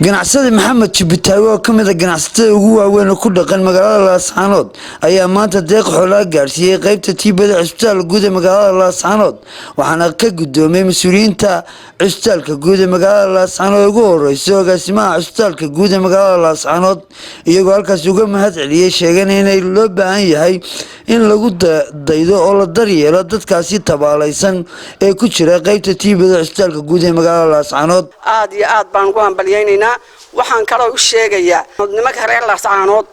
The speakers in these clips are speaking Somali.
ganacsade maxamed jibitaawe oo kamid ah ganacsatada ugu waaweyn ku dhaqan magaalada Laascaanood ayaa maanta deeq xoolo gaarsiiyay qaybta tiibada cisbitaalka guud ee magaalada Laascaanood waxaana ka gudoomay mas'uuliyiinta cisbitaalka guud ee magaalada Laascaanood ugu horeeyay agaasimaha cisbitaalka guud ee magaalada Laascaanood iyagoo halkaas uga mahad celiyay sheegeen inay loo baahan yahay in lagu daydo oo la daryeelo dadkaasi tabaalaysan ee ku jira qaybta tiibada cisbitaalka guud ee magaalada Laascaanood aad iyo aad baan ugu hambalyeynaa waxaan kala u sheegayaa nimanka reer Laascaanood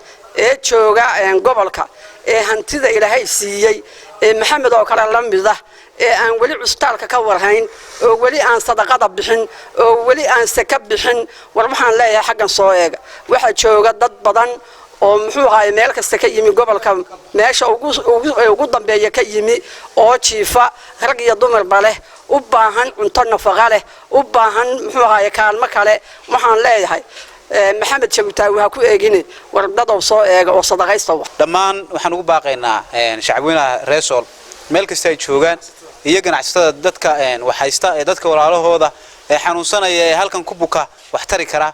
ee jooga gobolka ee hantida Ilaahay siiyay ee Maxamed oo kale la mid ah ee aan wali cisbitaalka ka warhayn oo wali aan sadaqada bixin oo wali aan saka bixin war waxaan leeyahay xaqan soo eega waxa jooga dad badan oo muxuu ahaay meel kasta ka yimi gobolka meesha ugu dambeeya ka yimi oo jiifa rag iyo dumar bale u baahan cunto nafaqo leh u baahan muxuu ahaay kaalmo kale waxaan leeyahay maxamed jabutaawi ha ku eegin wardada soo eega oo sadaqaysta dhamaan waxaan ugu baaqaynaa shacabweynaha Reesol meel kasta ay joogaan iyo ganacsatada dadka waxaysta ee dadka walaalahooda ee xanuunsanaya ee halkan ku buka wax tari kara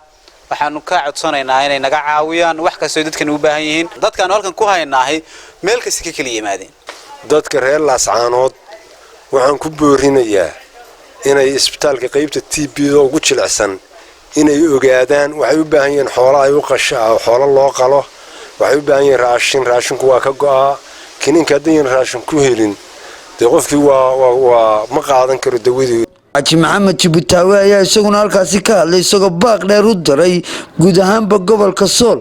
waxaanu ka codsanaynaa inay naga caawiyaan wax kasta dadkan u baahan yihiin dadkan halkan ku haynaahay meel kasta ka kaliya yimaadeen dadka reer Laascaanood waxaan ku boorinayaa inay isbitaalka qaybta TB-da ugu jilicsan inay ogaadaan waxay u baahan yihiin xoolo ay u qashaa xoolo loo qalo waxay u baahan yihiin raashinku waa ka go'aa kininka hadii raashin ku helin de qofkii waa ma qaadan karo dawadii Haji Maxamed Jibitaawe ayaa isaguna halkaasi ka hadlay isagoo baaq dheer u diray guud ahaanba gobolka Sool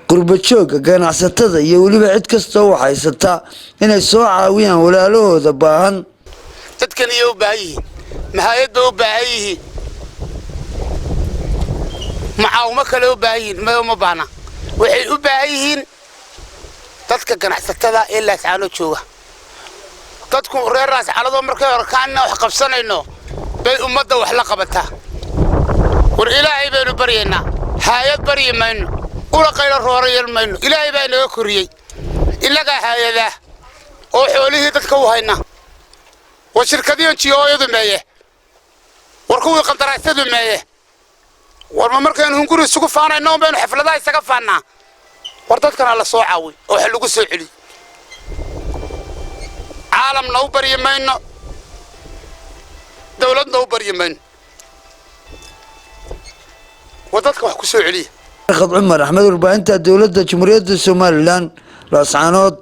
qurbajooga ganacsatada iyo waliba cid kasta oo haysata inay soo caawiyaan walaalahooda baahan dadkan iyo baahiyi mahayada u baahiyi macaawimo kale u baahiyin ma baana waxay u baahiyin dadka ganacsatada ee Laascaanood jooga dadku reer Laascaanood markay arkaan wax qabsanayno bay ummadda wax la qabataa war Ilaahay baynu baryeena hay'ad baryeemayno ula qaylo roorayelmayno Ilaahay baa inaga koriyay ilaga hay'ada oo xoolihii dadka u hayna wa shirkadiyan jiyooyadu meeye war kuwii qandaraasadu meeye war ma markaan hunguri isugu faanayno baynu xafladaha isaga faanaa war dadkana la soo caawi oo wax lagu soo celi caalamna u baryeemayno dawladna u baryeemayno wadadka wax ku soo celiya Khad Umar Ahmed warbaahinta dawladda Jamhuuriyadda Soomaaliland Laascaanood.